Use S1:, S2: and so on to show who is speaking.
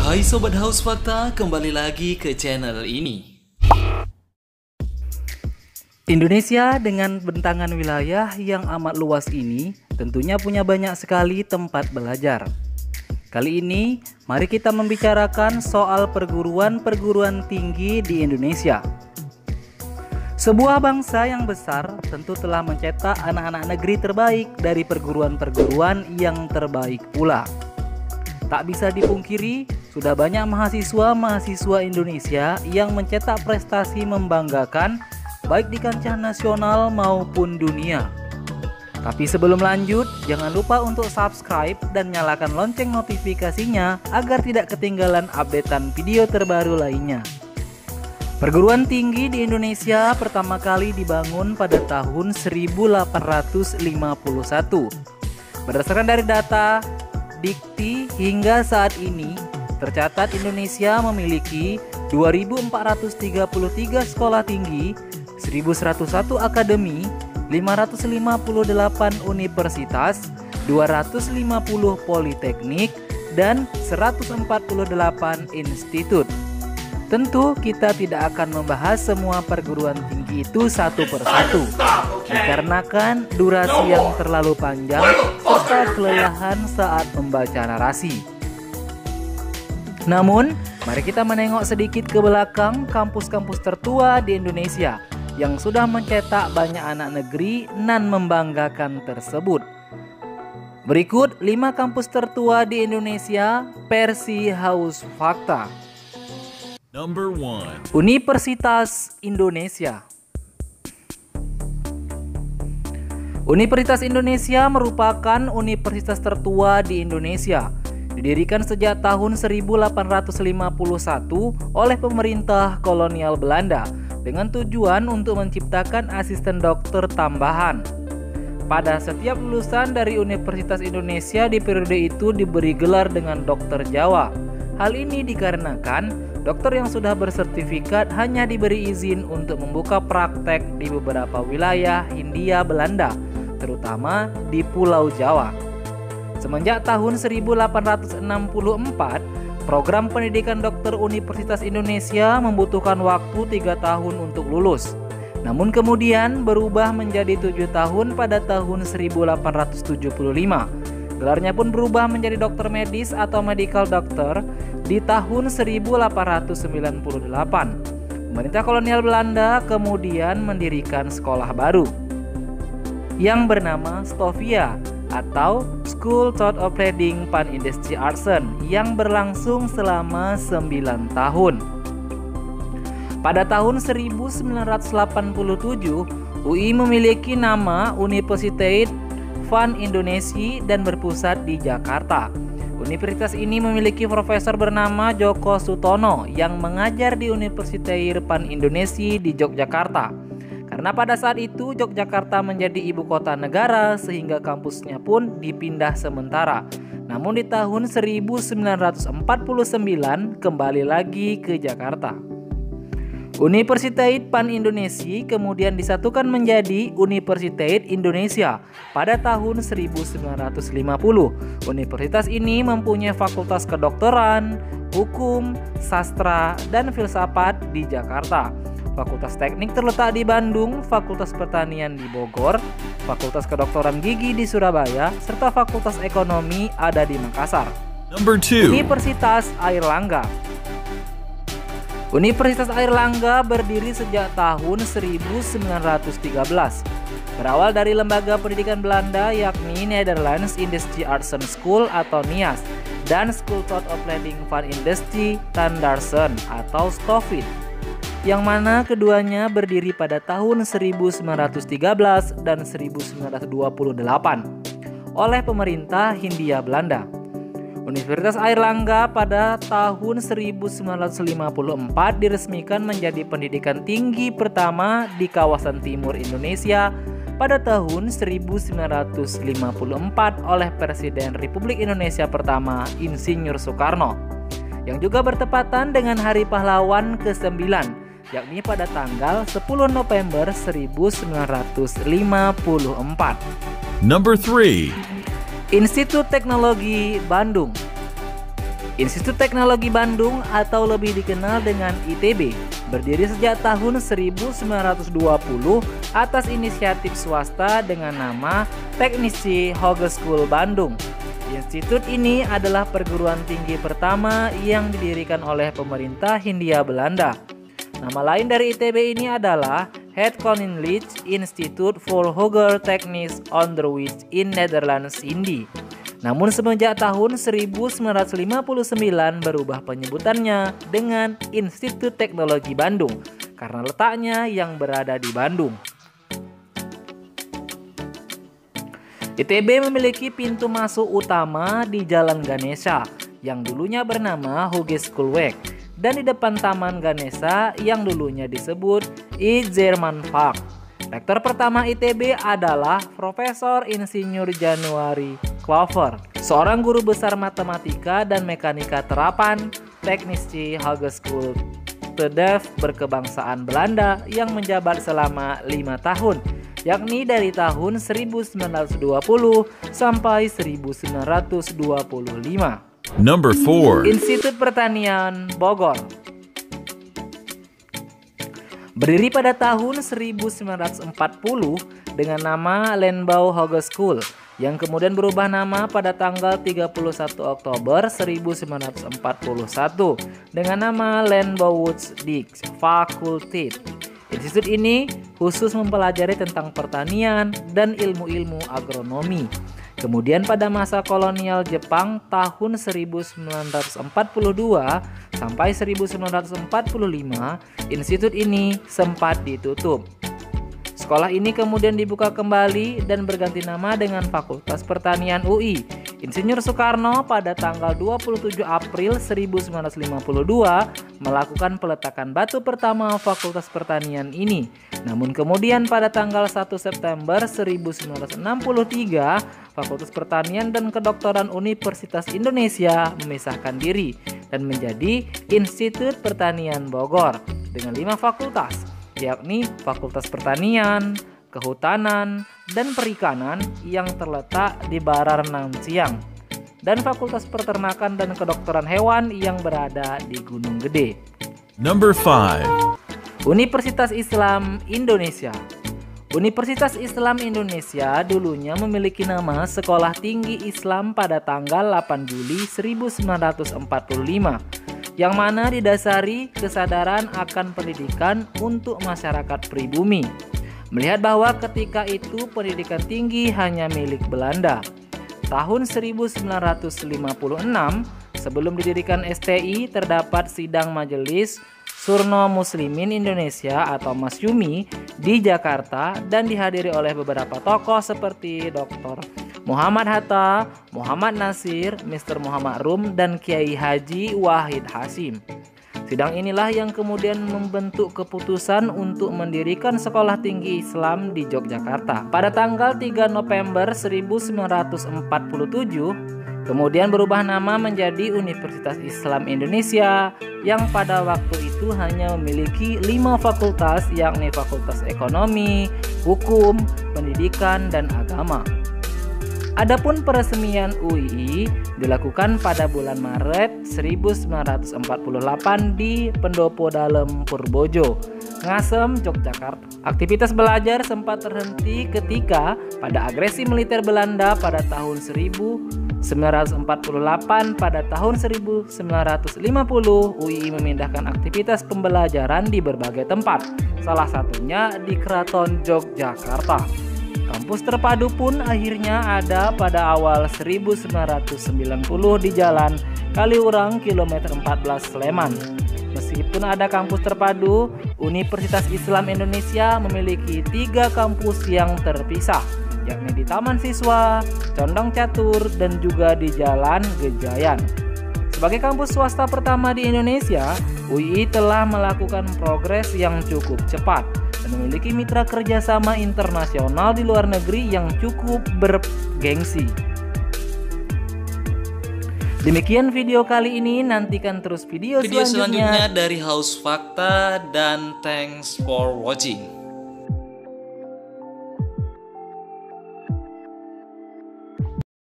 S1: Hai Sobat Haus Fakta, kembali lagi ke channel ini.
S2: Indonesia dengan bentangan wilayah yang amat luas ini tentunya punya banyak sekali tempat belajar. Kali ini, mari kita membicarakan soal perguruan-perguruan tinggi di Indonesia. Sebuah bangsa yang besar tentu telah mencetak anak-anak negeri terbaik dari perguruan-perguruan yang terbaik pula. Tak bisa dipungkiri, sudah banyak mahasiswa-mahasiswa Indonesia yang mencetak prestasi membanggakan baik di kancah nasional maupun dunia. Tapi sebelum lanjut, jangan lupa untuk subscribe dan nyalakan lonceng notifikasinya agar tidak ketinggalan updatean video terbaru lainnya. Perguruan tinggi di Indonesia pertama kali dibangun pada tahun 1851. Berdasarkan dari data Dikti, hingga saat ini tercatat Indonesia memiliki 2.433 sekolah tinggi, 1.101 akademi, 558 universitas, 250 politeknik, dan 148 institut. Tentu kita tidak akan membahas semua perguruan tinggi itu satu persatu, dikarenakan durasi yang terlalu panjang serta kelelahan saat membaca narasi. Namun, mari kita menengok sedikit ke belakang kampus-kampus tertua di Indonesia yang sudah mencetak banyak anak negeri nan membanggakan tersebut. Berikut 5 kampus tertua di Indonesia versi Haus Fakta.
S3: Number 1.
S2: Universitas Indonesia. Universitas Indonesia merupakan universitas tertua di Indonesia. Didirikan sejak tahun 1851 oleh pemerintah kolonial Belanda dengan tujuan untuk menciptakan asisten dokter tambahan. Pada setiap lulusan dari Universitas Indonesia di periode itu diberi gelar dengan dokter Jawa. Hal ini dikarenakan dokter yang sudah bersertifikat hanya diberi izin untuk membuka praktek di beberapa wilayah Hindia Belanda, terutama di Pulau Jawa. Semenjak tahun 1864, program pendidikan dokter Universitas Indonesia membutuhkan waktu 3 tahun untuk lulus. Namun kemudian berubah menjadi 7 tahun pada tahun 1875. Gelarnya pun berubah menjadi dokter medis atau medical doctor di tahun 1898. Pemerintah kolonial Belanda kemudian mendirikan sekolah baru yang bernama Stovia atau School Tot Opleiding van Industrie Artsen yang berlangsung selama 9 tahun. Pada tahun 1987, UI memiliki nama Universiteit van Indonesia dan berpusat di Jakarta. Universitas ini memiliki profesor bernama Djoko Sutono yang mengajar di Universiteit van Indonesia di Yogyakarta. Karena pada saat itu Yogyakarta menjadi ibu kota negara sehingga kampusnya pun dipindah sementara. Namun di tahun 1949 kembali lagi ke Jakarta. Universiteit van Indonesia kemudian disatukan menjadi Universiteit Indonesia pada tahun 1950. Universitas ini mempunyai fakultas kedokteran, hukum, sastra, dan filsafat di Jakarta. Fakultas teknik terletak di Bandung, fakultas pertanian di Bogor, fakultas kedokteran gigi di Surabaya, serta fakultas ekonomi ada di Makassar.
S3: Number 2.
S2: Universitas Airlangga. Universitas Airlangga berdiri sejak tahun 1913. Berawal dari lembaga pendidikan Belanda yakni Netherlands Industrie Artsen School atau NIAS dan School Tot Opleiding van Industrie Tandarsen atau Stovit, yang mana keduanya berdiri pada tahun 1913 dan 1928 oleh pemerintah Hindia Belanda. Universitas Airlangga pada tahun 1954 diresmikan menjadi pendidikan tinggi pertama di kawasan timur Indonesia pada tahun 1954 oleh Presiden Republik Indonesia pertama Insinyur Soekarno, yang juga bertepatan dengan Hari Pahlawan ke-9, yakni pada tanggal 10 November 1954.
S3: Number 3.
S2: Institut Teknologi Bandung. Institut Teknologi Bandung atau lebih dikenal dengan ITB berdiri sejak tahun 1920 atas inisiatif swasta dengan nama Teknische Hogeschool Bandung. Institut ini adalah perguruan tinggi pertama yang didirikan oleh pemerintah Hindia Belanda. Nama lain dari ITB ini adalah Het Koninklijk Instituut voor Hoger Technisch Onderwijs in Nederlands Indië. Namun semenjak tahun 1959 berubah penyebutannya dengan Institut Teknologi Bandung karena letaknya yang berada di Bandung. ITB memiliki pintu masuk utama di Jalan Ganesha yang dulunya bernama Hogeschoolweg dan di depan Taman Ganesha yang dulunya disebut I Zermanpark. Rektor pertama ITB adalah Profesor Insinyur Januari Clover, seorang guru besar matematika dan mekanika terapan Teknische Hogeschool TDEF berkebangsaan Belanda yang menjabat selama 5 tahun, yakni dari tahun 1920 sampai 1925.
S3: Number 4.
S2: Institut Pertanian Bogor berdiri pada tahun 1940 dengan nama Landbouw Hogeschool yang kemudian berubah nama pada tanggal 31 Oktober 1941 dengan nama Landbouwkundige Fakulteit. Institut ini khusus mempelajari tentang pertanian dan ilmu-ilmu agronomi. Kemudian pada masa kolonial Jepang tahun 1942 sampai 1945, institut ini sempat ditutup. Sekolah ini kemudian dibuka kembali dan berganti nama dengan Fakultas Pertanian UI Insinyur Soekarno pada tanggal 27 April 1952 melakukan peletakan batu pertama Fakultas Pertanian ini. Namun kemudian pada tanggal 1 September 1963, Fakultas Pertanian dan Kedokteran Universitas Indonesia memisahkan diri dan menjadi Institut Pertanian Bogor dengan 5 fakultas, yakni Fakultas Pertanian, Kehutanan, dan Perikanan yang terletak di Baranang Siang, dan Fakultas Peternakan dan Kedokteran Hewan yang berada di Gunung Gede.
S3: Number 5.
S2: Universitas Islam Indonesia. Universitas Islam Indonesia dulunya memiliki nama Sekolah Tinggi Islam pada tanggal 8 Juli 1945, yang mana didasari kesadaran akan pendidikan untuk masyarakat pribumi. Melihat bahwa ketika itu pendidikan tinggi hanya milik Belanda. Tahun 1956, sebelum didirikan STI, terdapat sidang Majelis Surno Muslimin Indonesia atau Masyumi di Jakarta dan dihadiri oleh beberapa tokoh seperti Dr. Muhammad Hatta, Muhammad Nasir, Mr. Muhammad Rum, dan Kiai Haji Wahid Hasyim. Sidang inilah yang kemudian membentuk keputusan untuk mendirikan Sekolah Tinggi Islam di Yogyakarta. Pada tanggal 3 November 1947, kemudian berubah nama menjadi Universitas Islam Indonesia yang pada waktu itu hanya memiliki 5 fakultas, yakni Fakultas Ekonomi, Hukum, Pendidikan, dan Agama. Adapun peresmian UII dilakukan pada bulan Maret 1948 di Pendopo Dalem Purbojo, Ngasem, Yogyakarta. Aktivitas belajar sempat terhenti ketika pada agresi militer Belanda pada tahun 1948. Pada tahun 1950 UII memindahkan aktivitas pembelajaran di berbagai tempat, salah satunya di Keraton Yogyakarta. Kampus terpadu pun akhirnya ada pada awal 1990 di Jalan Kaliurang kilometer 14 Sleman. Meskipun ada kampus terpadu, Universitas Islam Indonesia memiliki 3 kampus yang terpisah, yakni di Taman Siswa, Condong Catur, dan juga di Jalan Gejayan. Sebagai kampus swasta pertama di Indonesia, UII telah melakukan progres yang cukup cepat dan memiliki mitra kerjasama internasional di luar negeri yang cukup bergengsi. Demikian video kali ini, nantikan terus video selanjutnya
S1: dari Haus Fakta dan thanks for watching.